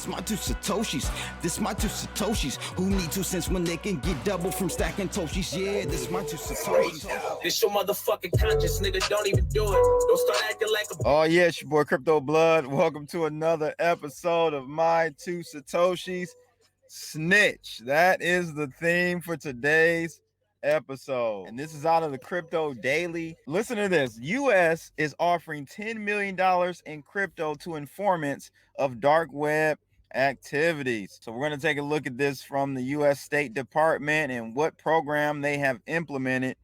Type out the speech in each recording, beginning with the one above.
This my two Satoshis. This my two Satoshis. Who need 2 cents when they can get double from stacking Toshis? Yeah, this my two Satoshis. This your motherfucking conscience, nigga. Don't even do it. Don't start acting like a... Oh yeah, it's your boy Crypto Blood. Welcome to another episode of My Two Satoshis. Snitch. That is the theme for today's episode. And this is out of the Crypto Daily. Listen to this. U.S. is offering $10 million in crypto to informants of dark web activities. So we're going to take a look at this from the U.S. State Department and what program they have implemented,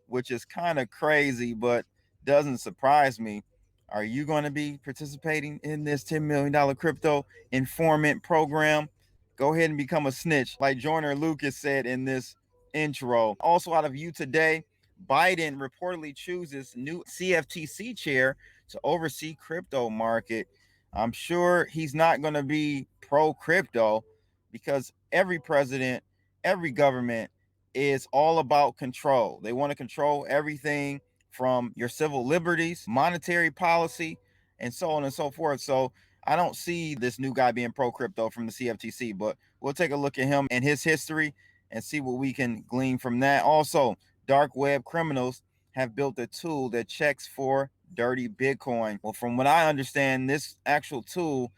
which is kind of crazy, but doesn't surprise me. Are you going to be participating in this $10 million crypto informant program? Go ahead and become a snitch, like Joyner Lucas said in this intro. Also out of You Today, Biden reportedly chooses new CFTC chair to oversee crypto market. I'm sure he's not going to be pro-crypto because every president, every government is all about control. They want to control everything from your civil liberties, monetary policy, and so on and so forth. So I don't see this new guy being pro-crypto from the CFTC, but we'll take a look at him and his history and see what we can glean from that. Also, dark web criminals have built a tool that checks for dirty Bitcoin. Well, from what I understand, this actual tool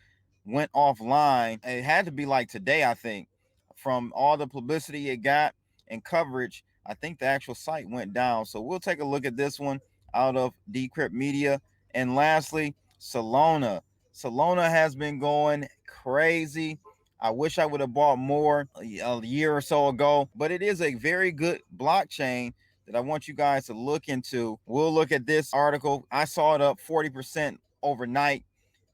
went offline. It had to be like today, I think. From all the publicity it got and coverage, I think the actual site went down. So we'll take a look at this one out of Decrypt Media. And lastly, Solana. Solana has been going crazy. I wish I would have bought more a year or so ago, but it is a very good blockchain that I want you guys to look into. We'll look at this article. I saw it up 40% overnight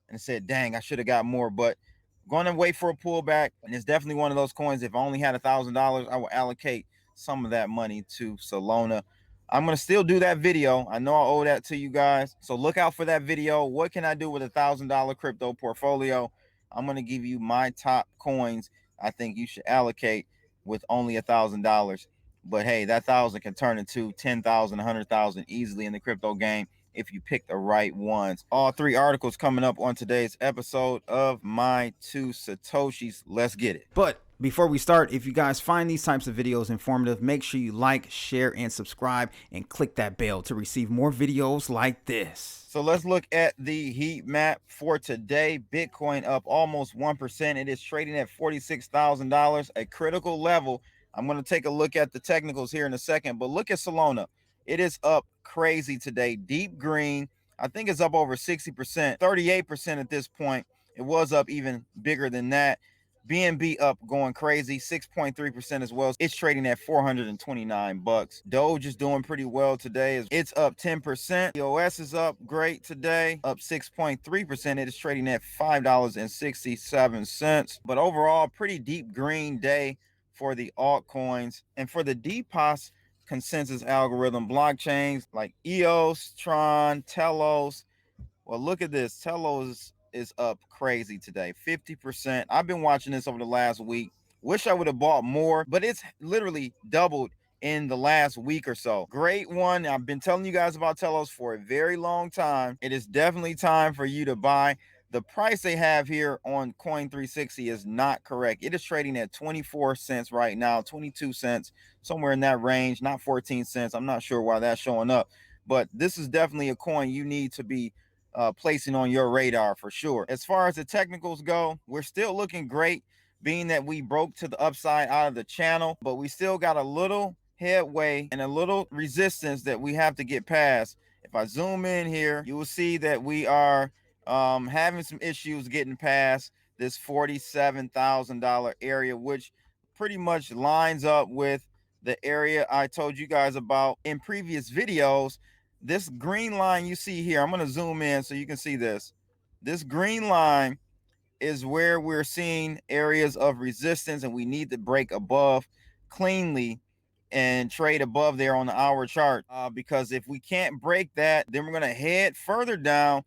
and said, dang, I should have got more, but I'm going to wait for a pullback. And it's definitely one of those coins. If I only had $1,000, I will allocate some of that money to Solana. I'm going to still do that video. I know I owe that to you guys. So look out for that video. What can I do with $1,000 crypto portfolio? I'm going to give you my top coins I think you should allocate with only $1,000. But hey, that 1,000 can turn into 10,000, 100,000 easily in the crypto game if you pick the right ones. All three articles coming up on today's episode of My Two Satoshis. Let's get it. But before we start, if you guys find these types of videos informative, make sure you like, share, and subscribe, and click that bell to receive more videos like this. So let's look at the heat map for today. Bitcoin up almost 1%. It is trading at $46,000, a critical level. I'm going to take a look at the technicals here in a second, but look at Solana. It is up crazy today. Deep green. I think it's up over 60%, 38% at this point. It was up even bigger than that. BNB up going crazy, 6.3% as well. It's trading at $429. Doge is doing pretty well today. It's up 10%. EOS is up great today, up 6.3%. It is trading at $5.67. But overall, pretty deep green day for the altcoins. And for the DPoS consensus algorithm blockchains like EOS, Tron, Telos. Well, look at this. Telos is up crazy today, 50%. I've been watching this over the last week. Wish I would have bought more, but it's literally doubled in the last week or so. Great one. I've been telling you guys about Telos for a very long time. It is definitely time for you to buy. The price they have here on Coin360 is not correct. It is trading at 24 cents right now, 22 cents, somewhere in that range, not 14 cents. I'm not sure why that's showing up, but this is definitely a coin you need to be placing on your radar for sure. As far as the technicals go, we're still looking great, being that we broke to the upside out of the channel, but we still got a little headway and a little resistance that we have to get past. If I zoom in here, you will see that we are having some issues getting past this $47,000 area, which pretty much lines up with the area I told you guys about in previous videos. This green line you see here, I'm going to zoom in so you can see this. This green line is where we're seeing areas of resistance, and we need to break above cleanly and trade above there on the hour chart. Because if we can't break that, then we're going to head further down,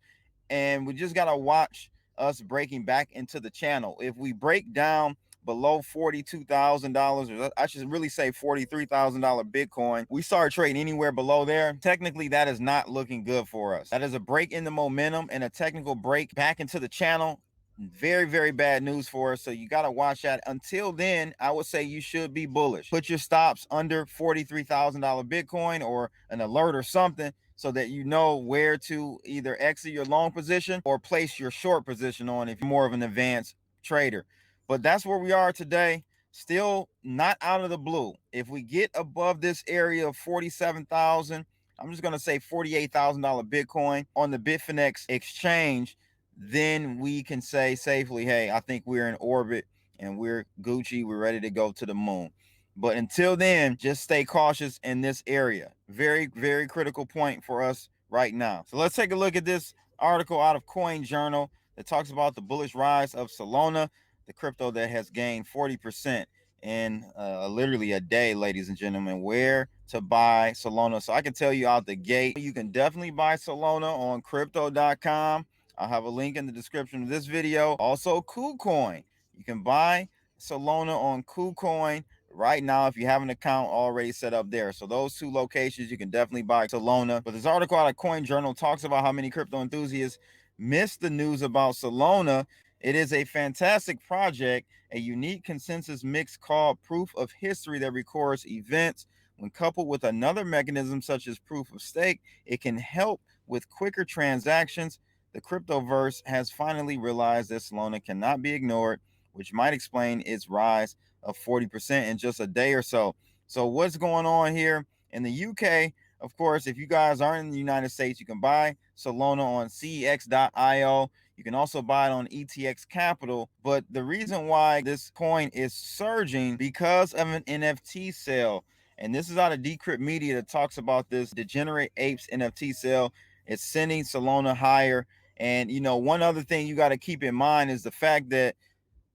and we just got to watch us breaking back into the channel. If we break down below $42,000, or I should really say $43,000 Bitcoin, we start trading anywhere below there, technically that is not looking good for us. That is a break in the momentum and a technical break back into the channel Very, very bad news for us. So you got to watch that. Until then, I would say you should be bullish. Put your stops under $43,000 Bitcoin or an alert or something so that you know where to either exit your long position or place your short position on if you're more of an advanced trader. But that's where we are today. Still not out of the blue. If we get above this area of 47,000, I'm just going to say $48,000 Bitcoin on the Bitfinex exchange, then we can say safely, hey, I think we're in orbit and we're Gucci. We're ready to go to the moon. But until then, just stay cautious in this area. Very, very critical point for us right now. So let's take a look at this article out of Coin Journal that talks about the bullish rise of Solana, the crypto that has gained 40% in literally a day, ladies and gentlemen. Where to buy Solana? So I can tell you out the gate, you can definitely buy Solana on crypto.com. I'll have a link in the description of this video. Also, KuCoin. You can buy Solana on KuCoin right now if you have an account already set up there. So those two locations, you can definitely buy Solana. But this article out of Coin Journal talks about how many crypto enthusiasts missed the news about Solana. It is a fantastic project, a unique consensus mix called proof of history that records events. When coupled with another mechanism such as proof of stake, it can help with quicker transactions. The cryptoverse has finally realized that Solana cannot be ignored, which might explain its rise of 40% in just a day or so. So what's going on here in the UK? Of course, if you guys aren't in the United States, you can buy Solana on cex.io. You can also buy it on ETX Capital. But the reason why this coin is surging because of an NFT sale. And this is out of Decrypt Media that talks about this Degenerate Apes NFT sale. It's sending Solana higher. And, you know, one other thing you got to keep in mind is the fact that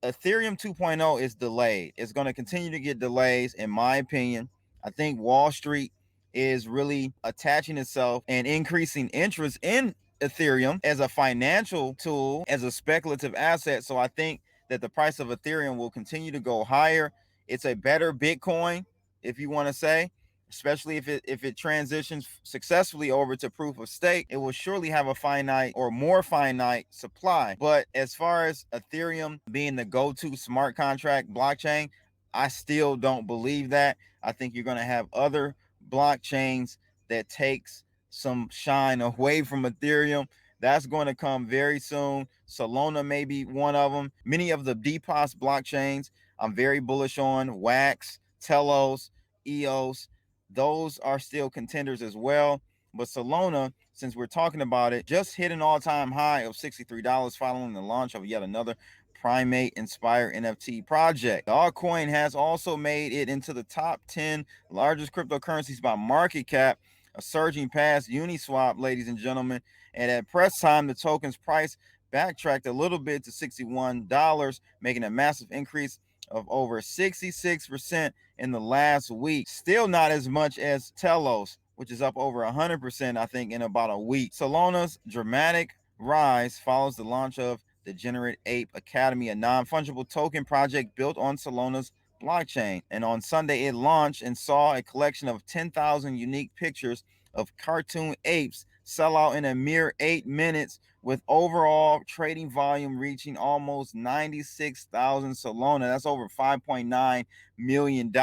Ethereum 2.0 is delayed. It's going to continue to get delays, in my opinion. I think Wall Street is really attaching itself and increasing interest in Ethereum as a financial tool, as a speculative asset. So I think that the price of Ethereum will continue to go higher. It's a better Bitcoin, if you want to say, especially if it transitions successfully over to proof of stake. It will surely have a finite or more finite supply. But as far as Ethereum being the go-to smart contract blockchain, I still don't believe that. I think you're going to have other blockchains that takes some shine away from Ethereum. That's going to come very soon. Solana may be one of them. Many of the DPoS blockchains I'm very bullish on. Wax, Telos, EOS, those are still contenders as well. But Solana, since we're talking about it, just hit an all-time high of $63 following the launch of yet another primate-inspired NFT project. The altcoin has also made it into the top 10 largest cryptocurrencies by market cap, a surging past Uniswap, ladies and gentlemen. And at press time, the token's price backtracked a little bit to $61, making a massive increase of over 66% in the last week. Still not as much as Telos, which is up over 100%, I think, in about a week. Solana's dramatic rise follows the launch of the Degenerate Ape Academy, a non-fungible token project built on Solana's blockchain. And on Sunday, it launched and saw a collection of 10,000 unique pictures of cartoon apes sell out in a mere 8 minutes, with overall trading volume reaching almost 96,000 Solana. That's over $5.9 million.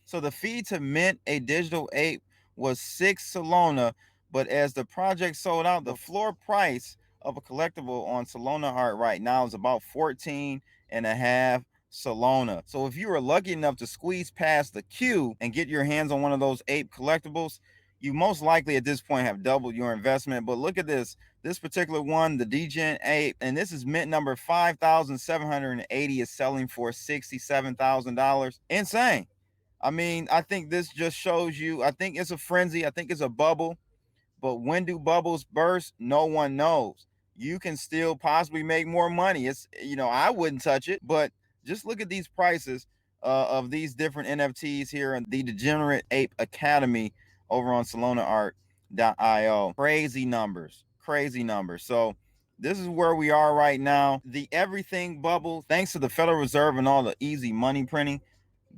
So the fee to mint a digital ape was 6 Solana, but as the project sold out, the floor price of a collectible on Solana art right now is about 14.5 Solana. So if you were lucky enough to squeeze past the queue and get your hands on one of those ape collectibles, you most likely at this point have doubled your investment. But look at this particular one, the Degen Ape, and this is mint number 5,780, is selling for $67,000. Insane. I mean, I think this just shows you, I think it's a frenzy. I think it's a bubble. But when do bubbles burst? No one knows. You can still possibly make more money. It's, you know, I wouldn't touch it, but just look at these prices of these different NFTs here in the Degenerate Ape Academy over on SolanaArt.io. Crazy numbers. So this is where we are right now. The everything bubble, thanks to the Federal Reserve and all the easy money printing,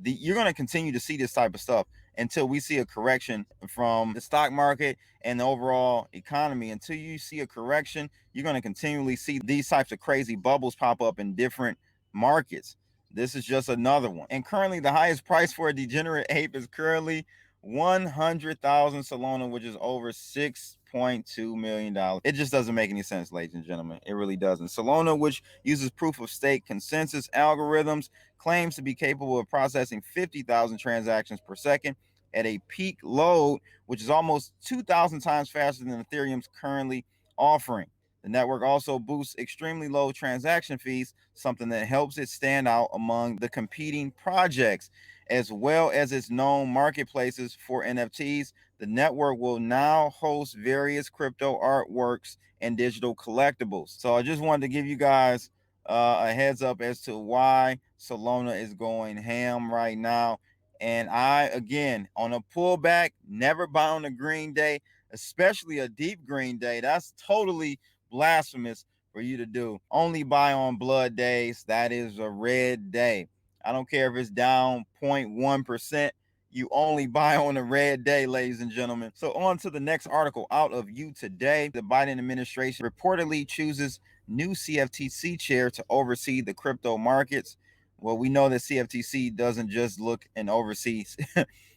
you're going to continue to see this type of stuff. until we see a correction from the stock market and the overall economy. Until you see a correction, you're going to continually see these types of crazy bubbles pop up in different markets. This is just another one. And currently the highest price for a degenerate ape is currently 100,000 Solana, which is over $6.2 million. It just doesn't make any sense, ladies and gentlemen. It really doesn't. Solana, which uses proof of stake consensus algorithms, claims to be capable of processing 50,000 transactions per second at a peak load, which is almost 2,000 times faster than Ethereum's currently offering. The network also boosts extremely low transaction fees, something that helps it stand out among the competing projects, as well as its known marketplaces for NFTs. The network will now host various crypto artworks and digital collectibles. So I just wanted to give you guys a heads up as to why Solana is going ham right now. And I, again, on a pullback, never buy on a green day, especially a deep green day. That's totally blasphemous for you to do. Only buy on blood days. That is a red day. I don't care if it's down 0.1%. You only buy on a red day, ladies and gentlemen. So on to the next article out of You Today. The Biden administration reportedly chooses new CFTC chair to oversee the crypto markets. Well, we know that CFTC doesn't just look and oversee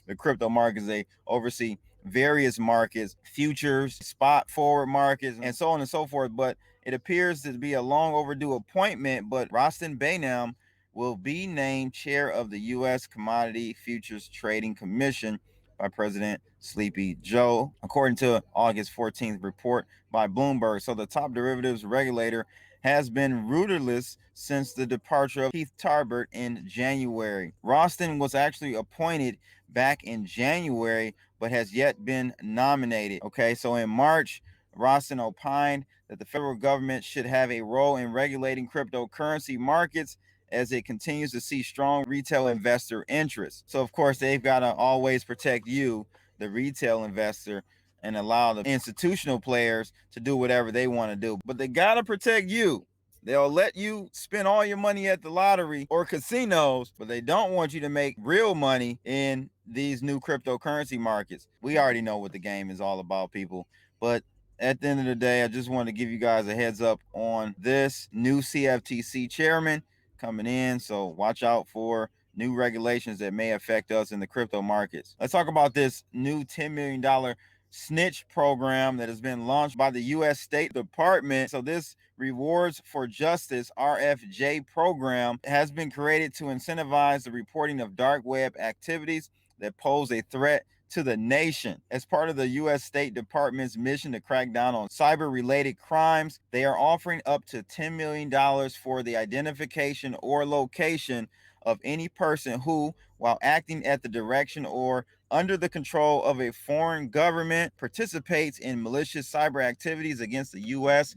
the crypto markets. They oversee various markets, futures, spot forward markets, and so on and so forth. But it appears to be a long overdue appointment, but Rostin Bainam will be named chair of the U.S. Commodity Futures Trading Commission by President Sleepy Joe, according to August 14th report by Bloomberg. So the top derivatives regulator has been rudderless since the departure of Keith Tarbert in January. Rostin was actually appointed back in January, but has yet been nominated. Okay, so in March, Rostin opined that the federal government should have a role in regulating cryptocurrency markets as it continues to see strong retail investor interest. So of course, they've got to always protect you, the retail investor, and allow the institutional players to do whatever they want to do. But they got to protect you. They'll let you spend all your money at the lottery or casinos, but they don't want you to make real money in these new cryptocurrency markets. We already know what the game is all about, people. But at the end of the day, I just want to give you guys a heads up on this new CFTC chairman coming in. So watch out for new regulations that may affect us in the crypto markets. Let's talk about this new $10 million Snitch program that has been launched by the U.S. State Department. So this Rewards for Justice RFJ program has been created to incentivize the reporting of dark web activities that pose a threat to the nation. As part of the U.S. State Department's mission to crack down on cyber-related crimes, they are offering up to $10 million for the identification or location of any person who, while acting at the direction or under the control of a foreign government, participates in malicious cyber activities against the U.S.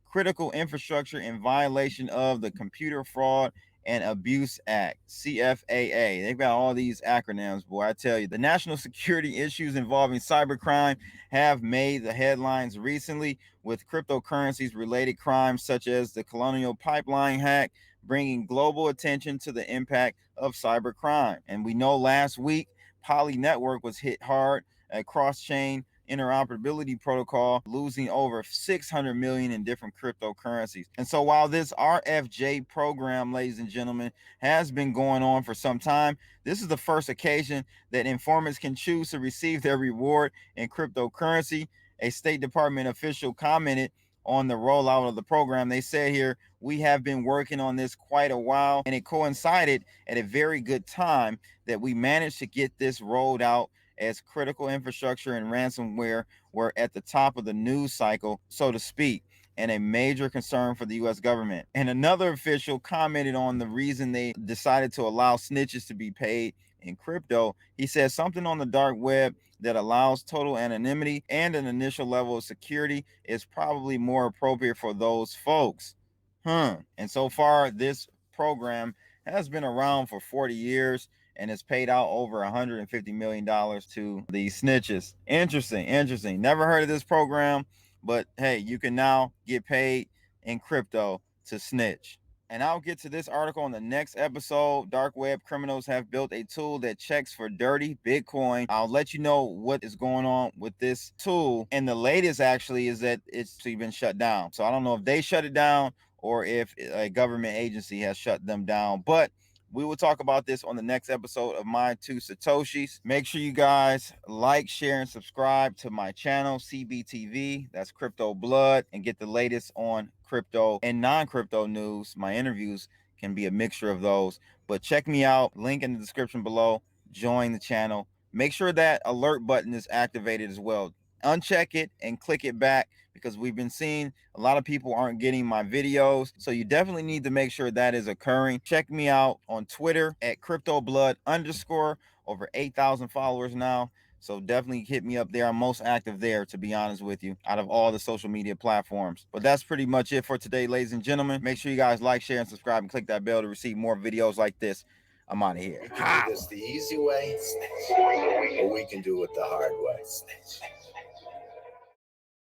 critical infrastructure in violation of the Computer Fraud and Abuse Act, CFAA. They've got all these acronyms, boy, I tell you. The national security issues involving cybercrime have made the headlines recently, with cryptocurrencies related crimes such as the Colonial Pipeline hack bringing global attention to the impact of cybercrime. And we know last week, Poly Network was hit hard, a cross-chain interoperability protocol, losing over 600 million in different cryptocurrencies. And so while this RFJ program, ladies and gentlemen, has been going on for some time, this is the first occasion that informants can choose to receive their reward in cryptocurrency. A State Department official commented on the rollout of the program. They said here, we have been working on this quite a while, and it coincided at a very good time that we managed to get this rolled out, as critical infrastructure and ransomware were at the top of the news cycle, so to speak, and a major concern for the U.S. government. And another official commented on the reason they decided to allow snitches to be paid in crypto. He says something on the dark web that allows total anonymity and an initial level of security is probably more appropriate for those folks. And so far, this program has been around for 40 years and has paid out over $150 million to these snitches. Interesting. Never heard of this program, but hey, you can now get paid in crypto to snitch. And I'll get to this article on the next episode. Dark web criminals have built a tool that checks for dirty Bitcoin. I'll let you know what is going on with this tool. And the latest actually is that it's been shut down. So I don't know if they shut it down or if a government agency has shut them down. But we will talk about this on the next episode of My Two Satoshis. Make sure you guys like, share, and subscribe to my channel, CBTV. That's Crypto Blood, and get the latest on crypto and non-crypto news. My interviews can be a mixture of those. But check me out. Link in the description below. Join the channel. Make sure that alert button is activated as well. Uncheck it and click it back, because we've been seeing a lot of people aren't getting my videos. So you definitely need to make sure that is occurring. Check me out on Twitter at CryptoBlood_. Over 8,000 followers now. So definitely hit me up there. I'm most active there, to be honest with you, out of all the social media platforms. But that's pretty much it for today, ladies and gentlemen. Make sure you guys like, share, and subscribe, and click that bell to receive more videos like this. I'm out of here. We can do this the easy way, or we can do it the hard way.